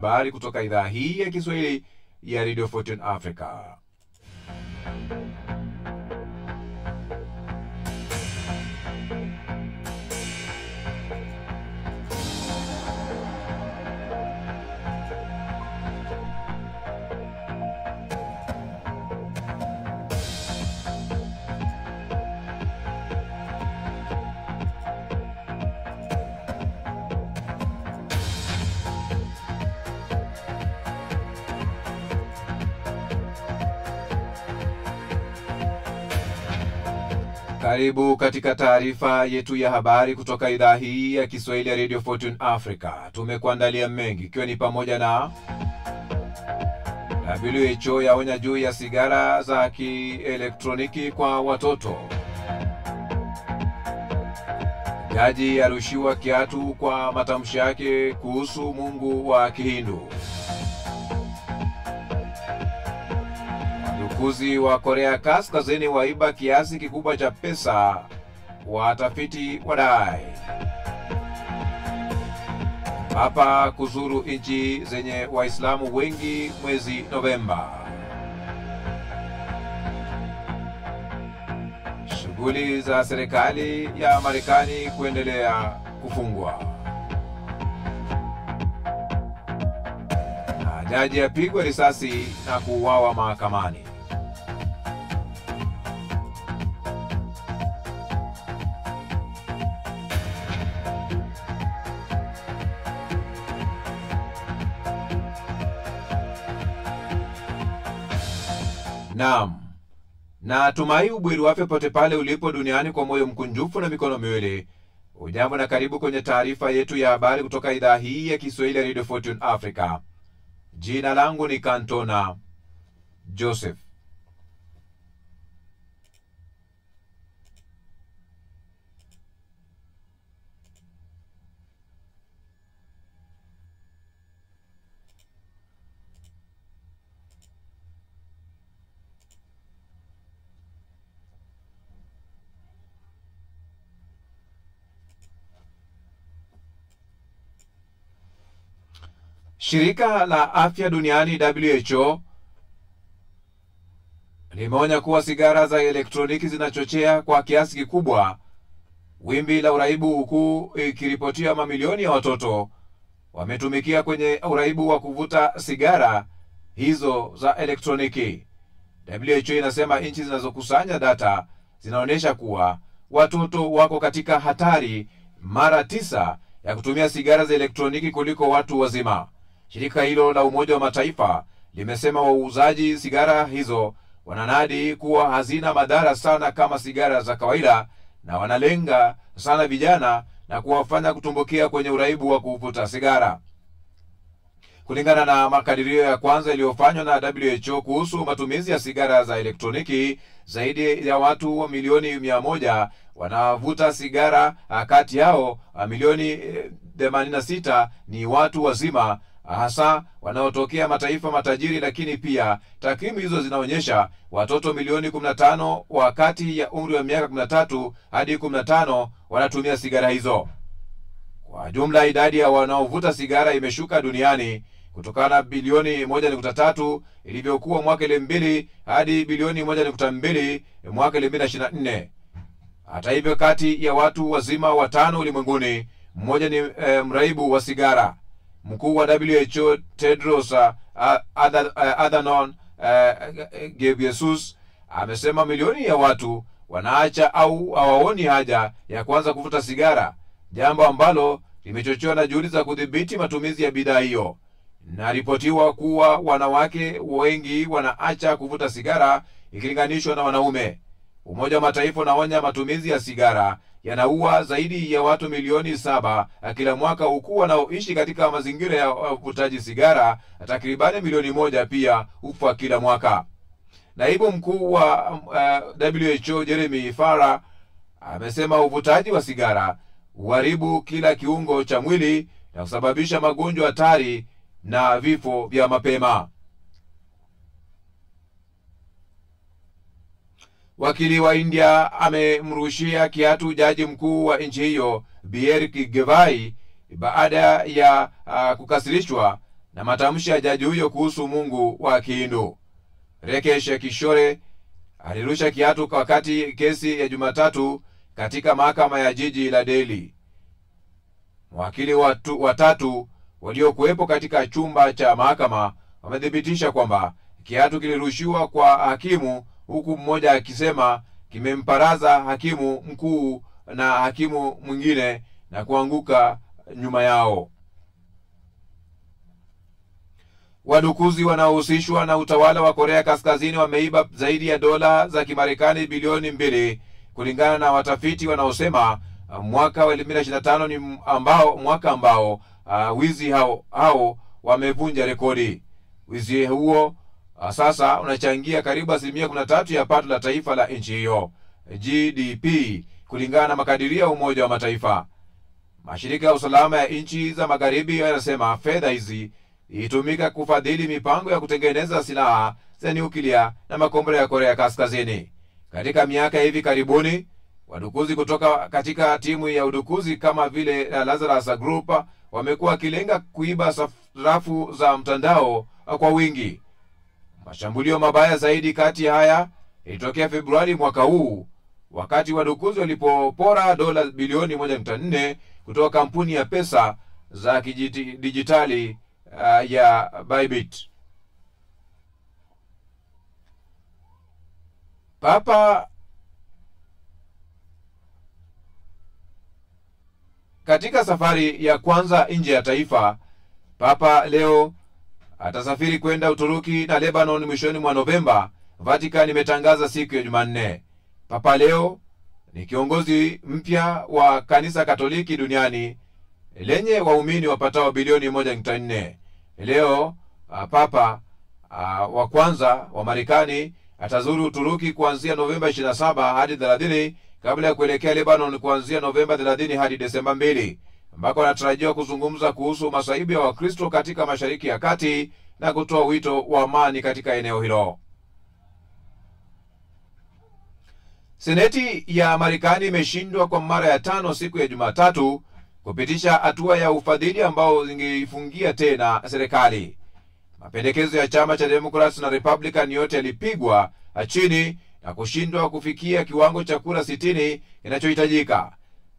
Habari kutoka idhaa hii ya Kiswahili ya Radio Fortune Africa. Karibu katika taarifa yetu ya habari kutoka idhaa hii ya Kiswahili ya Radio Fortune Africa. Tumekuandalia mengi ikiwa ni pamoja na WHO yaonya juu ya sigara za kielektroniki kwa watoto. Jaji arushiwa kiatu kwa matamshi yake kuhusu Mungu wa Kihindu. Wadukuzi wa Korea Kaskazini waiba kiasi kikubwa cha pesa, watafiti wadai. Papa kuzuru nchi zenye Waislamu wengi mwezi Novemba. Shughuli za serikali ya Marekani kuendelea kufungwa. Na jaji apigwa risasi na kuuawa mahakamani. Naam. Na tumai ubwiri wafya pote pale ulipo duniani kwa moyo mkunjufu na mikono miwili. Ujambo na karibu kwenye taarifa yetu ya habari kutoka idhaa hii ya Kiswahili ya Radio Fortune Africa. Jina langu ni Kantona Joseph. Shirika la Afya Duniani WHO limeonya kuwa sigara za elektroniki zinachochea kwa kiasi kikubwa wimbi la uraibu, huku ikiripotia mamilioni ya watoto wametumikia kwenye uraibu wa kuvuta sigara hizo za elektroniki. WHO inasema nchi zinazokusanya data zinaonyesha kuwa watoto wako katika hatari mara 9 ya kutumia sigara za elektroniki kuliko watu wazima. Shirika hilo la Umoja wa Mataifa limesema wauzaji sigara hizo wananadi kuwa hazina madhara sana kama sigara za kawaida, na wanalenga sana vijana na kuwafanya kutumbukia kwenye uraibu wa kuvuta sigara. Kulingana na makadirio ya kwanza yaliyofanywa na WHO kuhusu matumizi ya sigara za elektroniki, zaidi ya watu milioni 100 wanavuta sigara. Kati yao milioni 86 ni watu wazima, hasa wanaotokea mataifa matajiri, lakini pia takwimu hizo zinaonyesha watoto milioni 15 wakati ya umri wa miaka 13 hadi 15 wanatumia sigara hizo. Kwa jumla idadi ya wanaovuta sigara imeshuka duniani kutokana bilioni 1.3 ilivyokuwa mwaka 2000 hadi bilioni 1.2 mwaka 2024. Hata hivyo, kati ya watu wazima 5 ulimwenguni, mmoja ni mraibu wa sigara. Mkuu wa WHO Tedros Adhanom Ghebreyesus amesema milioni ya watu wanaacha au hawaoni haja ya kuanza kuvuta sigara, jambo ambalo limechochewa na juhudi za kudhibiti matumizi ya bidhaa hiyo. Inaripotiwa kuwa wanawake wengi wanaacha kuvuta sigara ikilinganishwa na wanaume. Umoja wa Mataifa unaonya matumizi ya sigara yanaua zaidi ya watu milioni 7 kila mwaka, huku wanaoishi katika mazingira ya uvutaji sigara takribani milioni 1 pia hufa kila mwaka. Naibu mkuu wa WHO Jeremy Farrar amesema uvutaji wa sigara huharibu kila kiungo cha mwili na kusababisha magonjwa hatari na vifo vya mapema. Wakili wa India amemrushia kiatu jaji mkuu wa nchi hiyo Bier Kigevai baada ya kukasirishwa na matamshi ya jaji huyo kuhusu Mungu wa Kihindu. Rekesha Kishore alirusha kiatu wakati kesi ya Jumatatu katika mahakama ya jiji la Delhi. Mawakili watatu waliokuwepo katika chumba cha mahakama wamethibitisha kwamba kiatu kilirushiwa kwa hakimu, huku mmoja akisema kimemparaza hakimu mkuu na hakimu mwingine na kuanguka nyuma yao. Wadukuzi wanaohusishwa na utawala wa Korea Kaskazini wameiba zaidi ya dola za Kimarekani bilioni 2 kulingana na watafiti wanaosema mwaka wa 2025 ni mwaka ambao wizi hao wamevunja rekodi. Wizi huo sasa unachangia karibu 13% ya pato la taifa la nchi hiyo, GDP, kulingana na makadirio ya Umoja wa Mataifa. Mashirika ya usalama ya nchi za magharibi yanasema fedha hizi itumika kufadhili mipango ya kutengeneza silaha za nyuklia na makombora ya Korea Kaskazini. Katika miaka hivi karibuni, wadukuzi kutoka katika timu ya udukuzi kama vile Lazarus Group wamekuwa wakilenga kuiba sarafu za mtandao kwa wingi. Mashambulio mabaya zaidi kati ya haya ilitokea Februari mwaka huu, wakati wadukuzi walipopora dola bilioni 1.4 kutoka kampuni ya pesa za dijitali ya Bybit. Papa katika safari ya kwanza nje ya taifa, Papa leo atasafiri kwenda Uturuki na Lebanon mwishoni mwa Novemba, Vatican imetangaza siku ya Jumanne. Papa leo ni kiongozi mpya wa kanisa Katoliki duniani lenye waumini wapatao bilioni 1.4. Leo Papa wa kwanza wa Marekani atazuru Uturuki kuanzia Novemba 27 hadi 30 kabla ya kuelekea Lebanon kuanzia Novemba 30 hadi Desemba 2, ambako anatarajiwa kuzungumza kuhusu masaibu ya Wakristo katika Mashariki ya Kati na kutoa wito wa amani katika eneo hilo. Seneti ya Marekani imeshindwa kwa mara ya 5 siku ya Jumatatu kupitisha hatua ya ufadhili ambao zingeifungia tena serikali. Mapendekezo ya chama cha Democrats na Republican yote yalipigwa chini na kushindwa kufikia kiwango cha kura 60 kinachohitajika.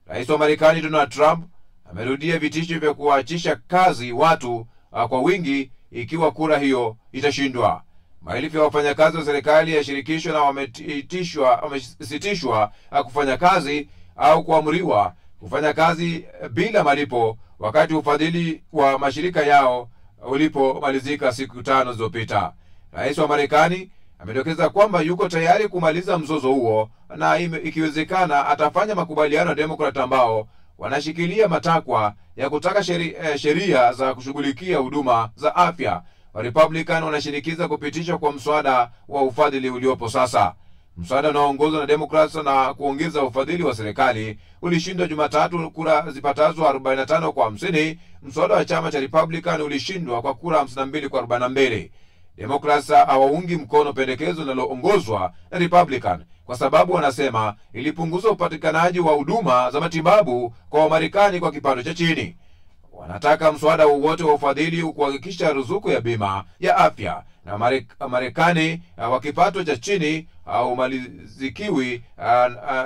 Rais wa Marekani Donald Trump amerudia vitisho vya kuwaachisha kazi watu kwa wingi ikiwa kura hiyo itashindwa. Maelfu ya wafanyakazi wa serikali ya shirikisho na wamesitishwa kufanya kazi au kuamriwa kufanya kazi bila malipo wakati ufadhili wa mashirika yao ulipomalizika siku 5 zilizopita. Rais wa Marekani amedokeza kwamba yuko tayari kumaliza mzozo huo na ikiwezekana atafanya makubaliano na Democrat ambao wanashikilia matakwa ya kutaka sheria za kushughulikia huduma za afya. Wa Republican wanashinikiza kupitishwa kwa mswada wa ufadhili uliopo sasa. Mswada unaoongozwa na Democrats na kuongeza ufadhili wa serikali ulishindwa Jumatatu kura zipatazo 45 kwa 50. Mswada wa chama cha Republican ulishindwa kwa kura 52 kwa 42. Democrats hawaungi mkono pendekezo linaloongozwa na Republican kwa sababu wanasema ilipunguza upatikanaji wa huduma za matibabu kwa Wamarekani kwa kipato cha chini. Wanataka mswada wowote wa ufadhili kuhakikisha ruzuku ya bima ya afya na Marekani wa kipato cha chini au malizikiwi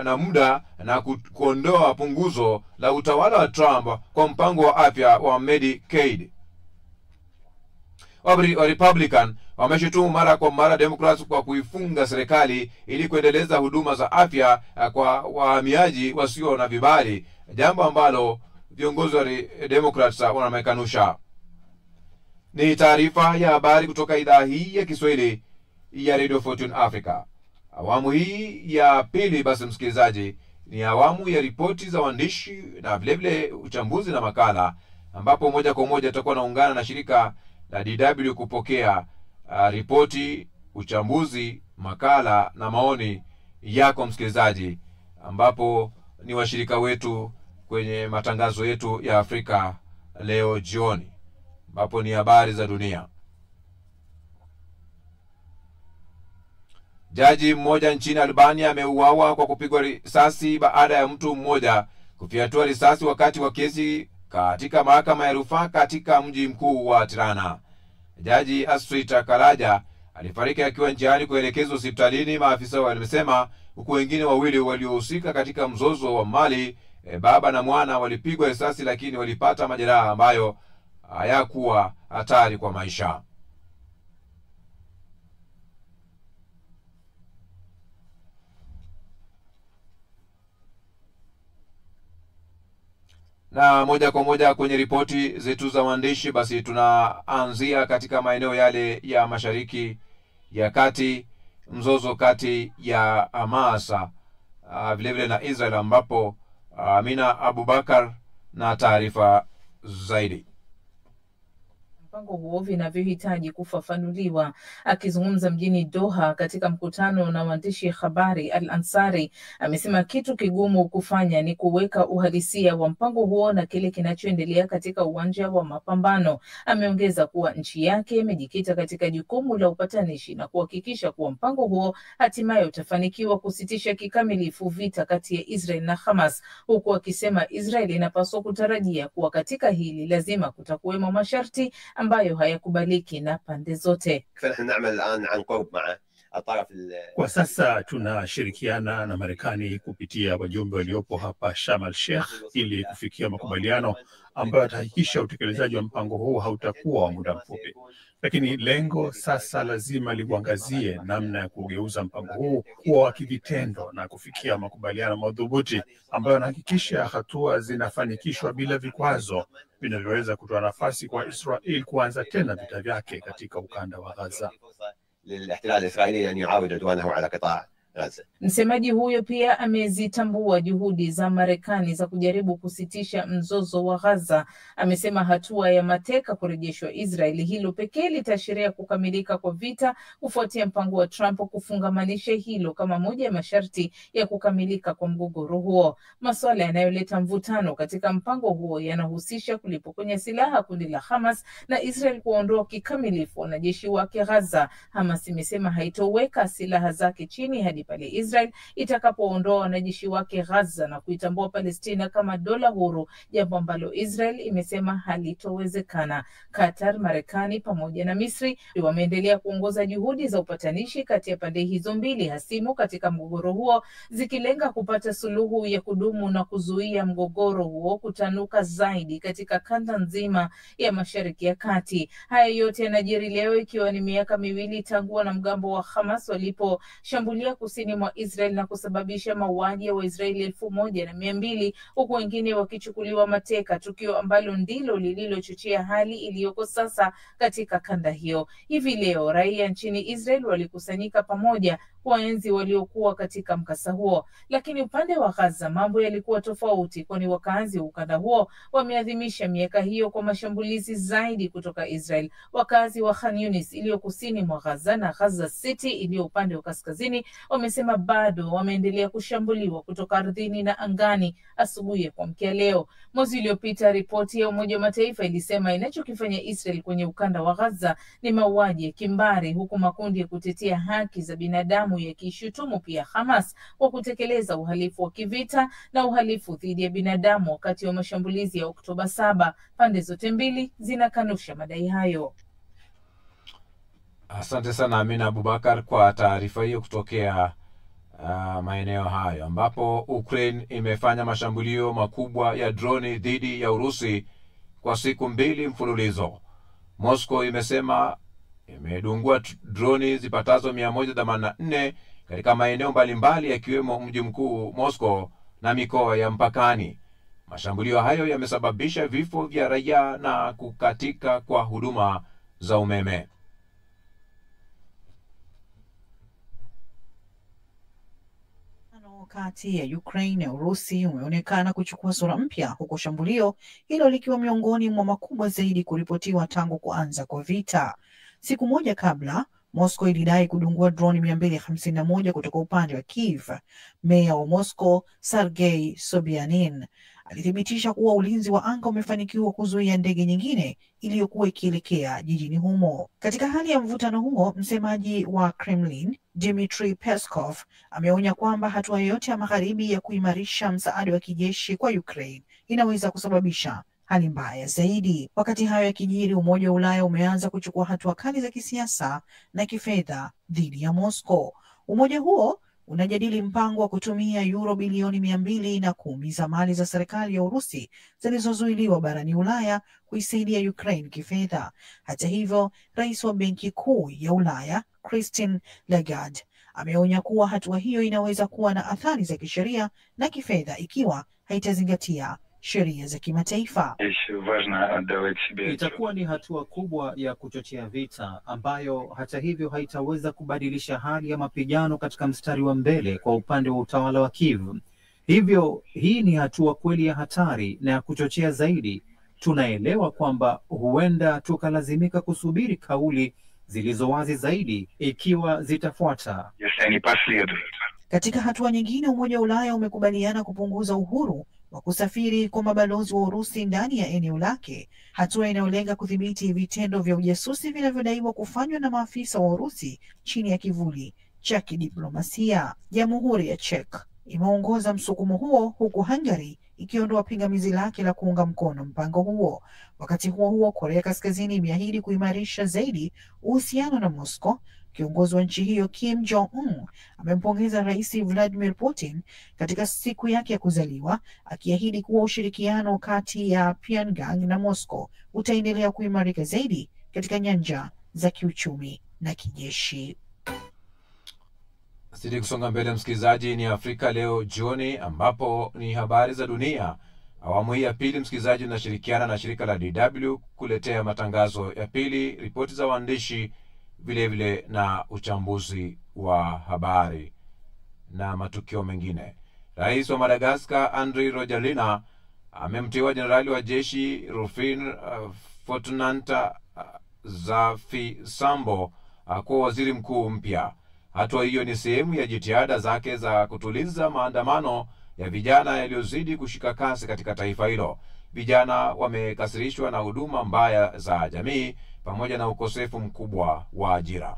na muda na kuondoa punguzo la utawala wa Trump kwa mpango wa afya wa Medicaid. Wa Republican wameshutumu mara kwa mara Democrats kwa kuifunga serikali ili kuendeleza huduma za afya kwa wahamiaji wasio na vibali, jambo ambalo viongozi wa Democrats wanamekanusha. Ni taarifa ya habari kutoka idhaa hii ya Kiswahili ya Radio Fortune Africa. Awamu hii ya pili, basi msikilizaji, ni awamu ya ripoti za waandishi na vilevile uchambuzi na makala, ambapo moja kwa moja tutakuwa naungana na shirika la DW kupokea ripoti, uchambuzi, makala na maoni yako msikilizaji, ambapo ni washirika wetu kwenye matangazo yetu ya Afrika leo jioni, ambapo ni habari za dunia. Jaji mmoja nchini Albania ameuawa kwa kupigwa risasi baada ya mtu mmoja kufyatua risasi wakati wa kesi katika mahakama ya rufaa katika mji mkuu wa Tirana. Jaji Astrid Kalaja alifariki akiwa njiani kuelekezwa hospitalini, maafisa walisema, huku wengine wawili waliohusika katika mzozo wa mali, baba na mwana, walipigwa risasi lakini walipata majeraha ambayo hayakuwa hatari kwa maisha. Na moja kwa moja kwenye ripoti zetu za waandishi, basi tunaanzia katika maeneo yale ya Mashariki ya Kati, mzozo kati ya Hamas vile vile na Israel, ambapo Amina Abubakar na taarifa zaidi. Mpango huo vinavyohitaji kufafanuliwa. Akizungumza mjini Doha katika mkutano na waandishi habari, Al-Ansari amesema kitu kigumu kufanya ni kuweka uhalisia wa mpango huo na kile kinachoendelea katika uwanja wa mapambano. Ameongeza kuwa nchi yake imejikita katika jukumu la upatanishi na kuhakikisha kuwa mpango huo hatimaye utafanikiwa kusitisha kikamilifu vita kati ya Israel na Hamas, huku akisema Israel inapaswa kutarajia kuwa katika hili lazima kutakuwemo masharti ambayo hayakubaliki na pande zote. Kwa sasa tunashirikiana na Marekani kupitia wajumbe waliopo hapa Sharm el-Sheikh ili kufikia makubaliano ambayo yatahakikisha utekelezaji wa mpango huu hautakuwa wa muda mfupi. Lakini lengo sasa lazima liangazie namna ya kugeuza mpango huu kuwa wa kivitendo na kufikia makubaliano madhubuti ambayo yanahakikisha hatua zinafanikishwa bila vikwazo vinavyoweza kutoa nafasi kwa Israel kuanza tena vita vyake katika ukanda wa Gaza. Msemaji huyo pia amezitambua juhudi za Marekani za kujaribu kusitisha mzozo wa Gaza. Amesema hatua ya mateka kurejeshwa Israeli, hilo pekee litaashiria kukamilika kwa vita, kufuatia mpango wa Trump kufungamanisha hilo kama moja ya masharti ya kukamilika kwa mgogoro huo. Masuala yanayoleta mvutano katika mpango huo yanahusisha kulipokonya silaha kundi la Hamas na Israel kuondoa kikamilifu wanajeshi wake Gaza. Hamas imesema haitoweka silaha zake chini hadi pale Israel itakapoondoa wanajeshi wake Gaza na kuitambua Palestina kama dola huru, jambo ambalo Israel imesema halitowezekana. Qatar, Marekani pamoja na Misri wameendelea kuongoza juhudi za upatanishi kati ya pande hizo mbili hasimu katika mgogoro huo, zikilenga kupata suluhu ya kudumu na kuzuia mgogoro huo kutanuka zaidi katika kanda nzima ya Mashariki ya Kati. Haya yote yanajiri leo ikiwa ni miaka miwili tangu wanamgambo wa Hamas waliposhambulia kusini mwa Israel na kusababisha mauaji ya Waisraeli 1,200 huku wengine wakichukuliwa mateka, tukio ambalo ndilo lililochochea hali iliyoko sasa katika kanda hiyo. Hivi leo raia nchini Israel walikusanyika pamoja kuwaenzi waliokuwa katika mkasa huo, lakini upande wa Gaza mambo yalikuwa tofauti, kwani wakazi wa ukanda huo wameadhimisha miaka hiyo kwa mashambulizi zaidi kutoka Israel. Wakazi wa Khan Yunis iliyo kusini mwa Gaza na Gaza City iliyo upande wa kaskazini wamesema bado wameendelea kushambuliwa kutoka ardhini na angani asubuhi ya kuamkia leo. Mwezi uliopita ripoti ya Umoja wa Mataifa ilisema inachokifanya Israel kwenye ukanda wa Gaza ni mauaji ya kimbari, huku makundi ya kutetea haki za binadamu yakishutumu pia Hamas kwa kutekeleza uhalifu wa kivita na uhalifu dhidi ya binadamu wakati wa mashambulizi ya Oktoba 7. Pande zote mbili zinakanusha madai hayo. Asante sana Amina Abubakar kwa taarifa hiyo kutokea maeneo hayo, ambapo Ukraine imefanya mashambulio makubwa ya droni dhidi ya Urusi kwa siku 2 mfululizo. Moscow imesema imedungua droni zipatazo 184 katika maeneo mbalimbali yakiwemo mji mkuu Moscow na mikoa ya mpakani. Mashambulio hayo yamesababisha vifo vya raia na kukatika kwa huduma za umeme. Kati ya Ukraine na Urusi umeonekana kuchukua sura mpya, huku shambulio hilo likiwa miongoni mwa makubwa zaidi kuripotiwa tangu kuanza kwa vita. Siku moja kabla, Moscow ilidai kudungua droni 251 kutoka upande wa Kiev. Meya wa Moscow, Sergei Sobyanin, alithibitisha kuwa ulinzi wa anga umefanikiwa kuzuia ndege nyingine iliyokuwa ikielekea jijini humo. Katika hali ya mvutano huo, msemaji wa Kremlin, Dmitry Peskov, ameonya kwamba hatua yoyote ya magharibi ya kuimarisha msaada wa kijeshi kwa Ukraine inaweza kusababisha hali mbaya zaidi. Wakati hayo yakijiri, Umoja wa Ulaya umeanza kuchukua hatua kali za kisiasa na kifedha dhidi ya Moscow. Umoja huo unajadili mpango wa kutumia euro bilioni 210 za mali za serikali ya Urusi zilizozuiliwa barani Ulaya kuisaidia Ukraine kifedha. Hata hivyo, rais wa Benki Kuu ya Ulaya Christine Lagarde ameonya kuwa hatua hiyo inaweza kuwa na athari za kisheria na kifedha ikiwa haitazingatia sheria za kimataifa. Itakuwa ni hatua kubwa ya kuchochea vita ambayo hata hivyo haitaweza kubadilisha hali ya mapigano katika mstari wa mbele kwa upande wa utawala wa Kiev. Hivyo hii ni hatua kweli ya hatari na ya kuchochea zaidi. Tunaelewa kwamba huenda tukalazimika kusubiri kauli zilizo wazi zaidi ikiwa zitafuata. Katika hatua nyingine, Umoja wa Ulaya umekubaliana kupunguza uhuru wa kusafiri kwa mabalozi wa Urusi ndani ya eneo lake, hatua inayolenga kudhibiti vitendo vya ujasusi vinavyodaiwa kufanywa na maafisa wa Urusi chini ya kivuli cha kidiplomasia. Jamhuri ya Czech imeongoza msukumo huo, huku Hungary ikiondoa pingamizi lake la kuunga mkono mpango huo. Wakati huo huo, Korea Kaskazini imeahidi kuimarisha zaidi uhusiano na Moscow. Kiongozi wa nchi hiyo Kim Jong-un amempongeza Rais Vladimir Putin katika siku yake ya kuzaliwa, akiahidi kuwa ushirikiano kati ya Pyongyang na Moscow utaendelea kuimarika zaidi katika nyanja za kiuchumi na kijeshi. Sidi kusonga mbele, msikilizaji, ni Afrika Leo jioni, ambapo ni habari za dunia. Awamu hii ya pili, msikilizaji, tunashirikiana na shirika la DW kuletea matangazo ya pili, ripoti za waandishi, vile vile na uchambuzi wa habari na matukio mengine. Rais wa Madagascar Andry Rajoelina amemteua jenerali wa jeshi Rufin Fortunata Zafisambo kuwa waziri mkuu mpya. Hatua hiyo ni sehemu ya jitihada zake za kutuliza maandamano ya vijana yaliyozidi kushika kasi katika taifa hilo. Vijana wamekasirishwa na huduma mbaya za jamii pamoja na ukosefu mkubwa wa ajira.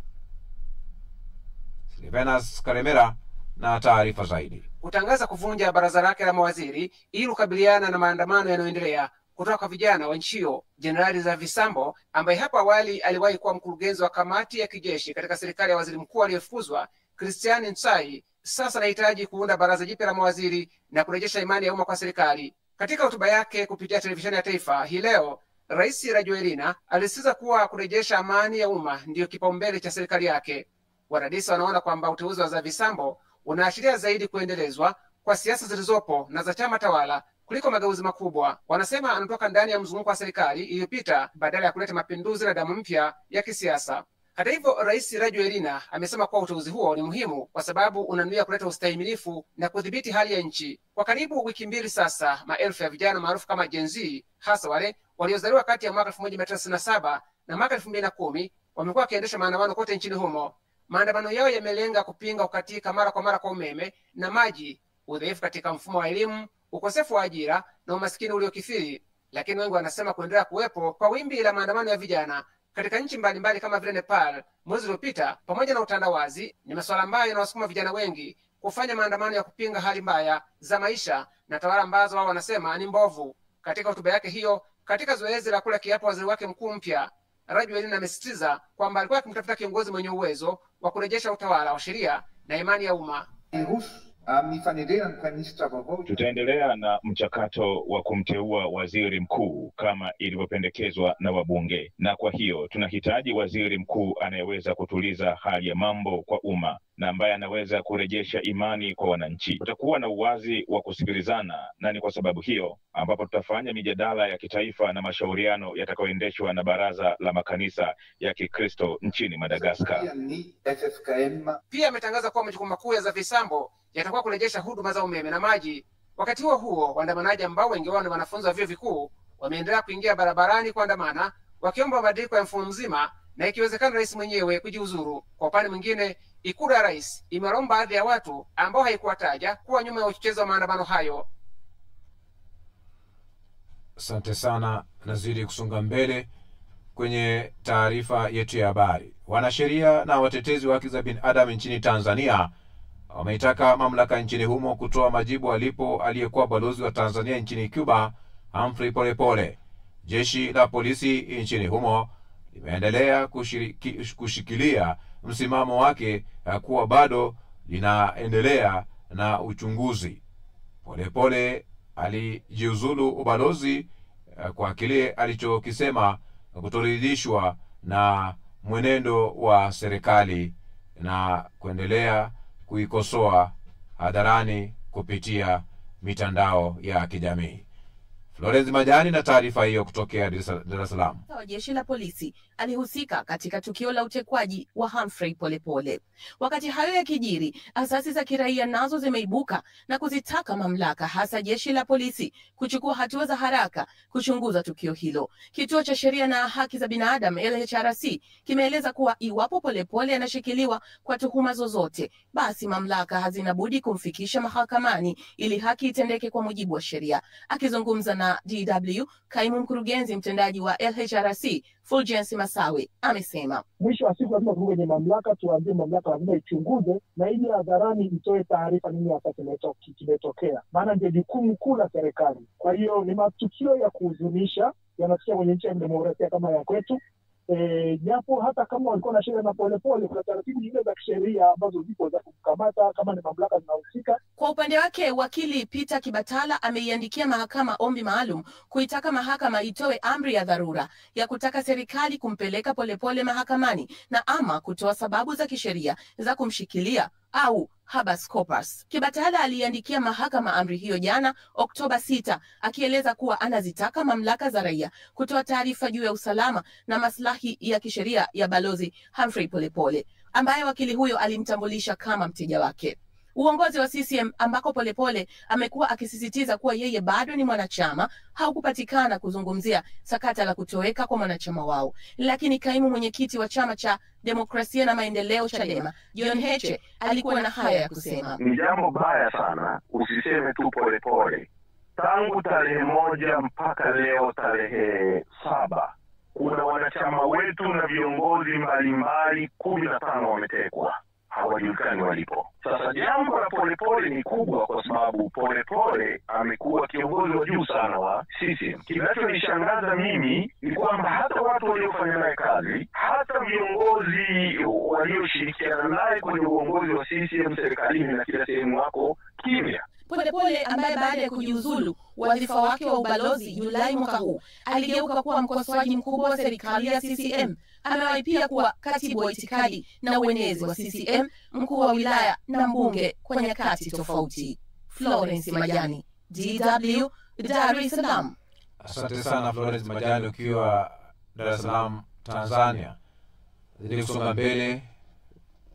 Silvenas Karemera na taarifa zaidi. Kutangaza kuvunja baraza lake la mawaziri ili kukabiliana na maandamano yanayoendelea kutoka kwa vijana wa nchi hiyo, Jenerali Zafisambo ambaye hapo awali aliwahi kuwa mkurugenzi wa kamati ya kijeshi katika serikali ya waziri mkuu aliyefukuzwa Christian Ntsai, sasa anahitaji kuunda baraza jipya la mawaziri na kurejesha imani ya umma kwa serikali. Katika hotuba yake kupitia televisheni ya taifa hii leo, Rais Rajoelina alisisitiza kuwa kurejesha amani ya umma ndiyo kipaumbele cha serikali yake. Wadadisi wanaona kwamba uteuzi wa Zafisambo unaashiria zaidi kuendelezwa kwa siasa zilizopo na za chama tawala kuliko mageuzi makubwa. Wanasema anatoka ndani ya mzunguko wa serikali iliyopita badala ya kuleta mapinduzi na damu mpya ya kisiasa. Hata hivyo, Rais Rajoelina amesema kuwa uteuzi huo ni muhimu kwa sababu unanuia kuleta ustahimilifu na kudhibiti hali ya nchi. Kwa karibu wiki mbili sasa, maelfu ya vijana maarufu kama Gen Z, hasa wale waliozaliwa kati ya mwaka 1997 na mwaka 2010, wamekuwa wakiendesha maandamano kote nchini humo. Maandamano yao yamelenga kupinga kukatika mara kwa mara kwa umeme na maji, udhaifu katika mfumo wa elimu, ukosefu wa ajira na umaskini uliokithiri. Lakini wengi wanasema kuendelea kuwepo kwa wimbi la maandamano ya vijana katika nchi mbalimbali kama vile Nepal mwezi uliopita, pamoja na utandawazi, ni masuala ambayo yanawasukuma vijana wengi kufanya maandamano ya kupinga hali mbaya za maisha na tawala ambazo wao wanasema ni mbovu. Katika hotuba yake hiyo katika zoezi la kula kiapo waziri wake mkuu mpya, Rajoelina amesisitiza kwamba alikuwa akimtafuta kiongozi mwenye uwezo wa kurejesha utawala wa sheria na imani ya umma. Tutaendelea na mchakato wa kumteua waziri mkuu kama ilivyopendekezwa na wabunge, na kwa hiyo tunahitaji waziri mkuu anayeweza kutuliza hali ya mambo kwa umma na ambaye anaweza kurejesha imani kwa wananchi. Tutakuwa na uwazi wa kusikilizana, na ni kwa sababu hiyo ambapo tutafanya mijadala ya kitaifa na mashauriano yatakayoendeshwa na Baraza la Makanisa ya Kikristo nchini Madagascar. Pia ametangaza kuwa majukumu makuu ya Zafisambo yatakuwa kurejesha huduma za umeme na maji. Wakati huo huo, waandamanaji ambao wengi wao ni wanafunzi wa vyuo vikuu wameendelea kuingia barabarani kuandamana wakiomba mabadiliko ya mfumo mzima na ikiwezekana rais mwenyewe kujiuzuru. Kwa upande mwingine, ikulu ya rais imewaomba baadhi ya watu ambao haikuwataja kuwa nyuma ya uchochezi wa maandamano hayo. Asante sana. Nazidi kusonga mbele kwenye taarifa yetu ya habari. Wanasheria na watetezi wa haki za binadamu nchini Tanzania wameitaka mamlaka nchini humo kutoa majibu alipo aliyekuwa balozi wa Tanzania nchini Cuba Humphrey Polepole. Jeshi la polisi nchini humo limeendelea kushikilia msimamo wake kuwa bado linaendelea na uchunguzi. Polepole alijiuzulu ubalozi kwa kile alichokisema kutoridhishwa na mwenendo wa serikali na kuendelea kuikosoa hadharani kupitia mitandao ya kijamii. Florence Majani na taarifa hiyo kutokea Dar es Salaam. Jeshi la polisi alihusika katika tukio la utekwaji wa Humphrey Polepole. Wakati hayo yakijiri, asasi za kiraia nazo zimeibuka na kuzitaka mamlaka, hasa jeshi la polisi, kuchukua hatua za haraka kuchunguza tukio hilo. Kituo cha Sheria na Haki za Binadamu LHRC kimeeleza kuwa iwapo Polepole anashikiliwa kwa tuhuma zozote, basi mamlaka hazina budi kumfikisha mahakamani ili haki itendeke kwa mujibu wa sheria. Akizungumza na DW, kaimu mkurugenzi mtendaji wa LHRC Fulgence Masawe amesema mwisho wa siku lazima tuwe kwenye mamlaka, tuambie mamlaka lazima ichunguze na ili hadharani itoe taarifa nini hasa kimetokea, maana ndio jukumu kuu la serikali. Kwa hiyo ni matukio ya kuhuzunisha yanatokea kwenye nchi ya demokrasia kama ya kwetu. Japo hata kama walikuwa na sheria na Polepole, kuna taratibu nyingine za kisheria ambazo zipo za kukamata kama ni mamlaka zinahusika. Kwa upande wake, wakili Peter Kibatala ameiandikia mahakama ombi maalum kuitaka mahakama itoe amri ya dharura ya kutaka serikali kumpeleka Polepole mahakamani na ama kutoa sababu za kisheria za kumshikilia au habeas corpus. Kibatala aliandikia mahakama amri hiyo jana Oktoba 6 akieleza kuwa anazitaka mamlaka za raia kutoa taarifa juu ya usalama na maslahi ya kisheria ya balozi Humphrey Polepole, ambaye wakili huyo alimtambulisha kama mteja wake. Uongozi wa CCM ambako Polepole amekuwa akisisitiza kuwa yeye bado ni mwanachama haukupatikana kuzungumzia sakata la kutoweka kwa mwanachama wao. Lakini kaimu mwenyekiti wa chama cha Demokrasia na Maendeleo Chadema, John Heche, alikuwa na haya ya kusema. Ni jambo baya sana, usiseme tu Polepole. Tangu tarehe 1 mpaka leo tarehe 7, kuna wanachama wetu na viongozi mbalimbali 15 wametekwa, hawajulikani walipo. Sasa jambo la Polepole ni kubwa kwa sababu Polepole amekuwa kiongozi wa juu sana wa CCM. Kinachonishangaza mimi ni kwamba hata watu waliofanya naye kazi, hata viongozi walioshirikiana naye kwenye uongozi wa CCM serikalini na kila sehemu wako kimya. Polepole ambaye baada ya kujiuzulu wadhifa wake wa ubalozi Julai mwaka huu aligeuka kuwa mkosoaji mkubwa wa serikali ya CCM. Amewahi pia kuwa katibu wa itikadi na uenezi wa CCM, mkuu wa wilaya na mbunge kwa nyakati tofauti. Florence Majani, DW, Dar es Salaam. Asante sana Florence Majani ukiwa Dar es Salaam, Tanzania. Zidi kusonga mbele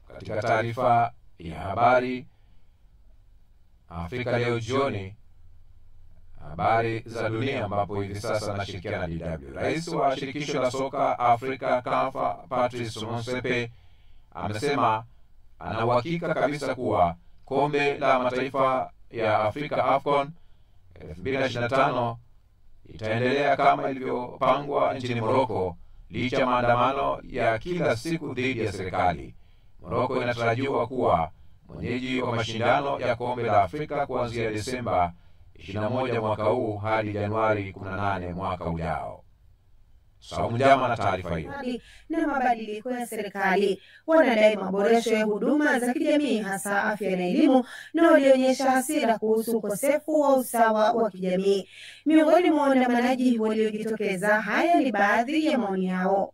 katika taarifa ya habari Afrika leo jioni, habari za dunia, ambapo hivi sasa nashirikiana na DW. Rais wa shirikisho la soka Afrika CAF, Patrice Motsepe, amesema ana uhakika kabisa kuwa kombe la mataifa ya Afrika AFCON 2025 itaendelea kama ilivyopangwa nchini Morocco licha maandamano ya kila siku dhidi ya serikali. Morocco inatarajiwa kuwa mwenyeji wa mashindano ya kombe la Afrika kuanzia Desemba 21 mwaka huu hadi Januari 18 mwaka ujao. Saumu Njama na taarifa hiyo. Na mabadiliko ya serikali wanadai maboresho ya huduma za kijamii, hasa afya na elimu, na walionyesha hasira kuhusu ukosefu wa usawa wa kijamii. Miongoni mwa waandamanaji waliojitokeza, haya ni baadhi ya maoni yao.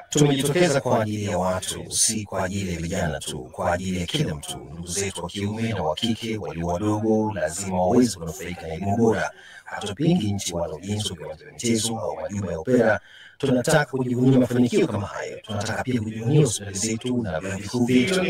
Tumejitokeza kwa ajili ya watu, si kwa ajili ya vijana tu, kwa ajili ya kila mtu. Ndugu zetu wa kiume na wa kike walio wadogo lazima waweze kunufaika na elimu bora. Hatupingi nchi wala ujenzi wa viwanja vya michezo au majumba ya opera. Tunataka kujivunia mafanikio kama hayo. Tunataka pia kujivunia hospitali zetu na vyuo vikuu vyetu.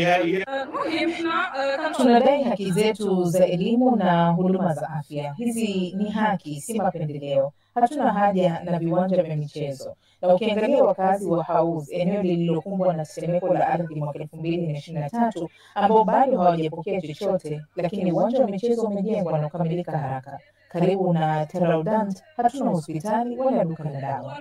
Tunadai haki zetu za elimu na huduma za afya. Hizi ni haki, si mapendeleo. Hatuna haja na viwanja vya michezo. Na ukiangalia wakazi wa Haus, eneo lililokumbwa na tetemeko la ardhi mwaka 2023, ambao bado hawajapokea chochote, lakini uwanja wa michezo umejengwa na ukamilika haraka. Karibu na Terraudant hatuna hospitali wala duka la dawa.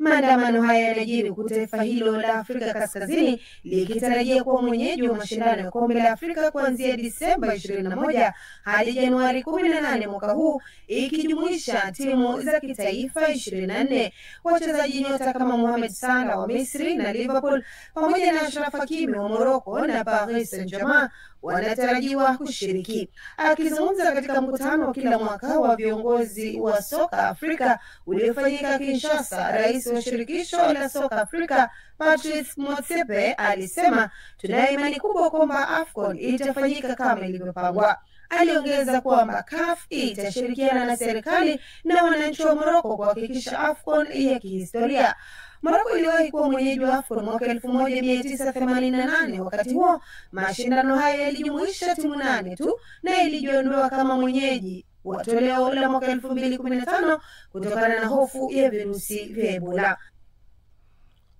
Maandamano haya yanajiri huku taifa hilo la Afrika Kaskazini likitarajia kuwa mwenyeji wa mashindano ya kombe la Afrika kuanzia Disemba 21 hadi Januari 18 mwaka huu, ikijumuisha timu za kitaifa 24. Wachezaji nyota kama Mohamed Salah wa Misri na Liverpool pamoja na Achraf Hakimi wa Morocco na Paris Saint-Germain wanatarajiwa kushiriki. Akizungumza katika mkutano wa kila mwaka wa viongozi wa soka Afrika uliofanyika Kinshasa, rais wa shirikisho la soka Afrika Patrice Motsepe alisema, "Tuna imani kubwa kwamba AFCON itafanyika kama ilivyopangwa." Aliongeza kwamba CAF itashirikiana na serikali na wananchi wa Morocco kuhakikisha AFCON ya kihistoria. Morocco iliwahi kuwa mwenyeji wa AFCON mwaka 1988. Wakati huo mashindano haya yalijumuisha timu 8 tu na ilijiondoa kama mwenyeji wa toleo la mwaka 2015 kutokana na hofu ya virusi vya Ebola.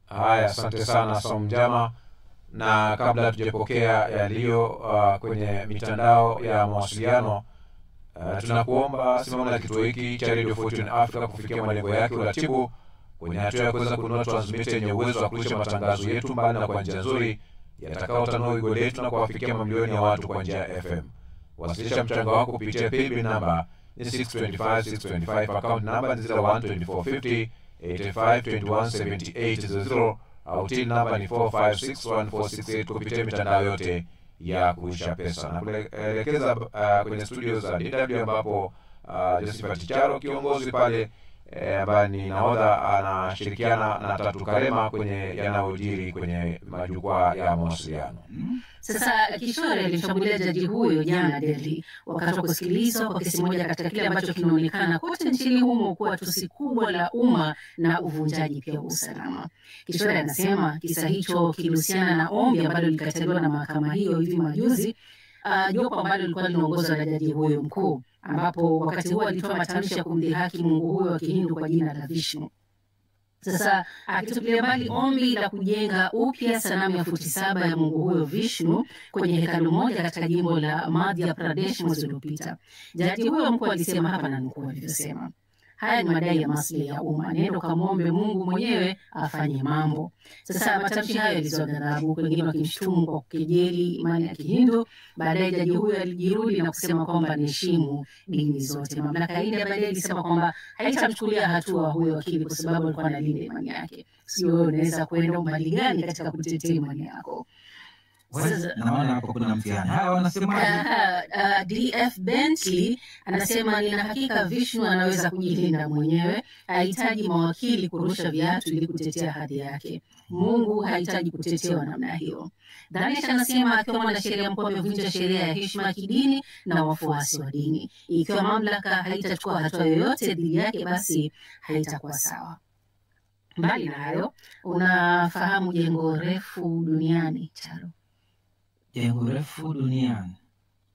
Haya, asante sana Somjama. Na kabla tujapokea yaliyo kwenye mitandao ya mawasiliano, tunakuomba simama na kituo hiki cha Radio Fortune Africa kufikia malengo yake uratibu kwenye hatua ya kuweza kununua transmitter yenye uwezo wa kurusha matangazo yetu mbali na kwa njia nzuri yatakayotanua wigo letu na kuwafikia mamilioni ya watu kwa njia ya FM. Wasilisha mchango wako kupitia paybill number ni 625 account number ni 012450 85217800 au till number ni 456146 kupitia mitandao yote ya kuisha pesa. Na kuelekeza kwenye studio za DW ambapo Josephat Charo kiongozi pale ambaye ni nahodha anashirikiana na Tatu Karema kwenye yanayojiri kwenye majukwaa ya mawasiliano. Sasa Kishore alishambulia jaji huyo jana Delhi wakati wa kusikilizwa kwa kesi moja katika kile ambacho kinaonekana kote nchini humo kuwa tusi kubwa la umma na uvunjaji pia wa usalama. Kishore anasema kisa hicho kilihusiana na ombi ambalo lilikataliwa na mahakama hiyo hivi majuzi, jopo ambalo lilikuwa linaongozwa na jaji huyo mkuu, ambapo wakati huo alitoa matamshi ya kumdhihaki Mungu huyo wa Kihindu kwa jina la Vishnu. Sasa akitupilia mbali ombi la kujenga upya sanamu ya futi 7 ya Mungu huyo Vishnu kwenye hekalu moja katika jimbo la Madhya Pradesh mwezi uliopita, jaji huyo mkuu alisema hapa na nukuu alivyosema, "Haya ni madai ya maslahi ya umma. Nenda kamwombe Mungu mwenyewe afanye mambo." Sasa matamshi hayo yalizua ghadhabu, wengine wakimshutumu kwa kukejeli imani ya Kihindu. Baadaye jaji huyo alijirudi na kusema kwamba anaheshimu dini zote. Mamlaka ya India baadaye ilisema kwamba haitamchukulia hatua huyo wakili kwa sababu alikuwa analinda imani yake. Sio wewe unaweza kwenda umbali gani katika kutetea imani yako? Naona hapo kuna mtihani. Haya wanasema DF Bentley anasema nina hakika Vishnu anaweza kujilinda mwenyewe, hahitaji mawakili kurusha viatu ili kutetea hadhi yake. Mungu hahitaji kutetewa namna hiyo. Danesh anasema akiwa mwanasheria mkuu amevunja sheria ya heshima ya kidini na wafuasi wa dini. Ikiwa mamlaka haitachukua hatua yoyote dhidi yake, basi haitakuwa sawa. Mbali na hayo, unafahamu jengo refu duniani, Charo? Jengo refu duniani,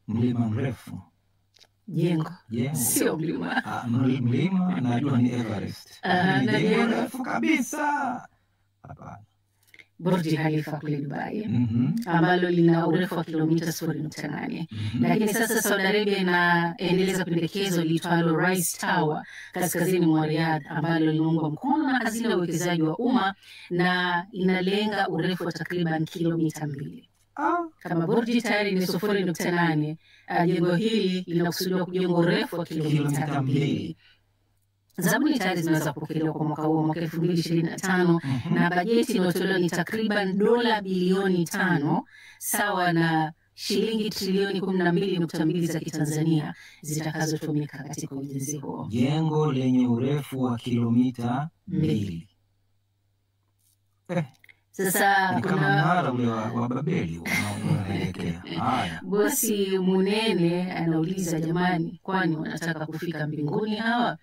mlima mrefu. Jengo sio mlima. Mlima najua ni Everest. Ni jengo refu kabisa. Hapana. Burj Khalifa kule Dubai, ambalo lina urefu wa kilomita 0.8. Lakini sasa Saudi Arabia inaendeleza pendekezo liitwalo Rise Tower kaskazini mwa Riyadh, ambalo linaungwa mkono na hazina ya uwekezaji wa umma na inalenga urefu wa takriban kilomita 2. Kama Burj tayari ni 0.8, jengo hili linakusudiwa kujenga urefu wa kilomita 2. Zabuni tayari zinaweza kupokelewa kwa mwaka huo, mwaka 2025, na bajeti inayotolewa ni takriban dola bilioni 5 sawa na shilingi trilioni 12.2 za Kitanzania zitakazotumika katika ujenzi huo. Jengo lenye urefu wa kilomita 2. Sasa kama mnara ule wa Babeli unaelekea. Haya. Bosi Munene anauliza, jamani, kwani wanataka kufika mbinguni hawa?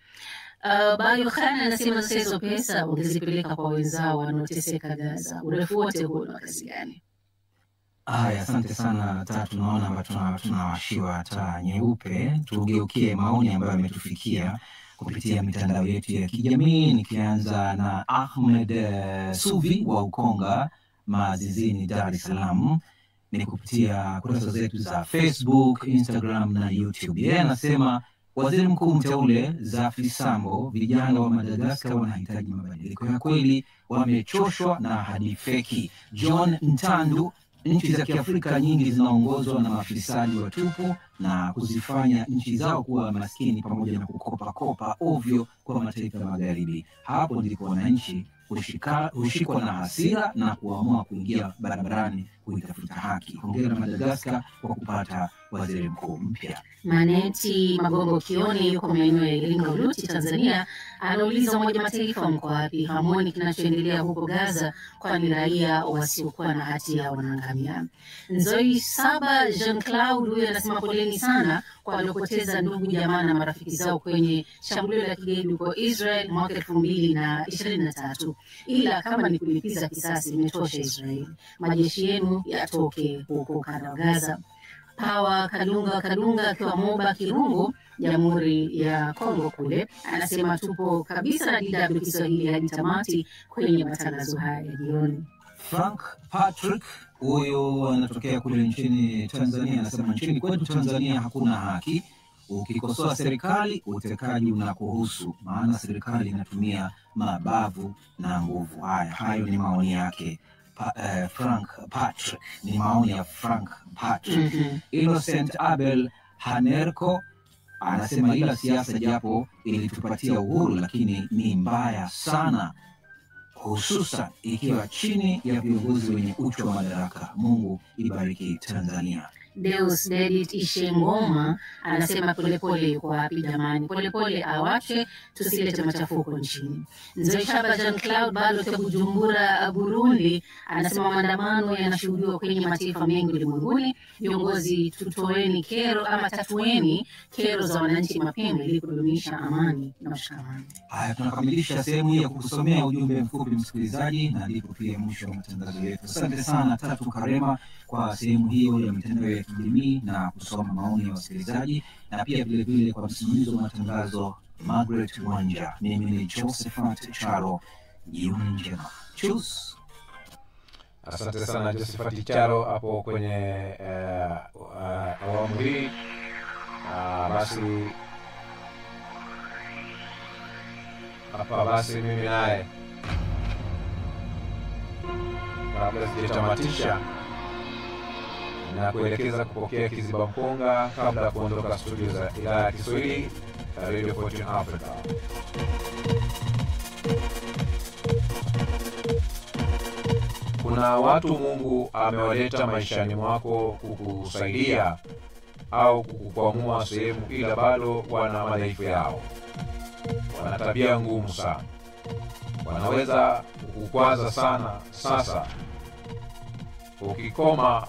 Bayo Khan anasema sasa hizo pesa ungezipeleka kwa wenzao wanaoteseka Gaza. Urefu wote huo na kazi gani? Haya, asante sana Tatu. Naona hapa tunawashiwa taa nyeupe. Tugeukie maoni ambayo yametufikia kupitia mitandao yetu ya kijamii, nikianza na Ahmed Suvi wa Ukonga Mazizini, Dar es Salaam. Ni kupitia kurasa zetu za Facebook, Instagram na YouTube. Yeye anasema Waziri Mkuu mteule Zafi Sambo, vijana wa Madagaskar wanahitaji mabadiliko ya kweli, wamechoshwa na ahadi feki. John Ntandu, nchi za Kiafrika nyingi zinaongozwa na mafisadi watupu na kuzifanya nchi zao kuwa maskini pamoja na kukopa ovyo kwa mataifa ya magharibi. Hapo ndipo wananchi hushikwa na hasira na kuamua kuingia barabarani kuitafuta haki. Hongera Madagaskar kwa kupata waziri mkuu mpya. Maneti Magongo Kioni yuko maeneo ya Iringa Uluti, Tanzania, anauliza Umoja wa Mataifa mko wapi? Hamuoni kinachoendelea huko Gaza, kwani raia wasiokuwa na hatia wanaangamia? Nzoi Saba Jean Claude huyo anasema poleni sana kwa waliopoteza ndugu jamaa na marafiki zao kwenye shambulio la kigaidi huko Israel mwaka 2023, ila kama ni kulipiza kisasi imetosha Israel, majeshi yenu yatoke huko kanda ya Gaza. Pawa Kalunga akiwa Moba Kirungu, Jamhuri ya Kongo kule, anasema tupo kabisa na DW Kiswahili hadi tamati kwenye matangazo haya ya jioni. Frank Patrick huyo anatokea kule nchini Tanzania, anasema nchini kwetu Tanzania hakuna haki. Ukikosoa serikali, utekaji unakuhusu, maana serikali inatumia mabavu na nguvu. Hayo ni maoni yake. Frank Patrick, ni maoni ya Frank Patrick. Innocent Abel Hanerko anasema ila siasa japo ilitupatia uhuru, lakini ni mbaya sana, hususan ikiwa chini ya viongozi wenye uchu wa madaraka. Mungu ibariki Tanzania. Deus Dedit Ishengoma anasema polepole yuko wapi jamani? Polepole awache, tusilete machafuko nchini. Nzoishaba Jean Claude bado kwa Bujumbura, Burundi, anasema maandamano yanashuhudiwa kwenye mataifa mengi ulimwenguni. Viongozi tutoeni kero ama tatueni kero za wananchi mapema ili kudumisha amani na mshikamano. Haya, tunakamilisha sehemu hii ya kukusomea ujumbe mfupi msikilizaji, na ndipo pia mwisho wa matangazo yetu. Asante sana Tatu Karema kwa sehemu hiyo ya mitandao ya kijamii na kusoma maoni ya wasikilizaji, na pia vile vile kwa msimamizi wa matangazo Margaret Wanja. Mimi ni Josephat Charo. Jioni njema. Cheers. Asante sana Josephat Charo hapo kwenye awamu hii. Basi mimi naye kabla sijatamatisha na kuelekeza kupokea kiziba mkonga kabla ya kuondoka studio za idhaa ya Kiswahili ya Radio Fortune Africa. Kuna watu Mungu amewaleta maishani mwako kukusaidia au kukukwamua sehemu, ila bado wana madhaifu yao. Wana tabia ngumu sana, wanaweza kukukwaza sana. Sasa ukikoma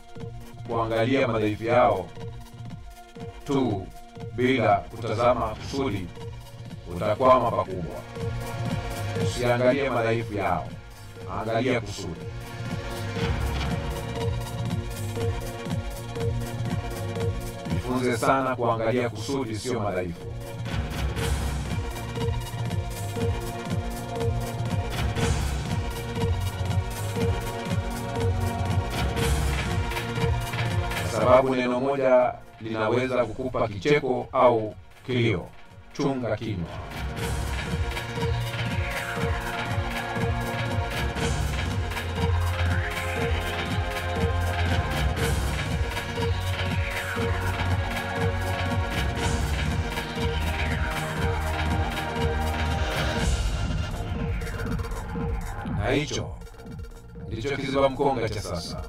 kuangalia madhaifu yao tu bila kutazama kusudi, utakwama pakubwa. Usiangalie madhaifu yao, angalia kusudi. Jifunze sana kuangalia kusudi, sio madhaifu. Sababu neno moja linaweza kukupa kicheko au kilio. Chunga kinywa. Na hicho ndicho kiziba mkonga cha sasa.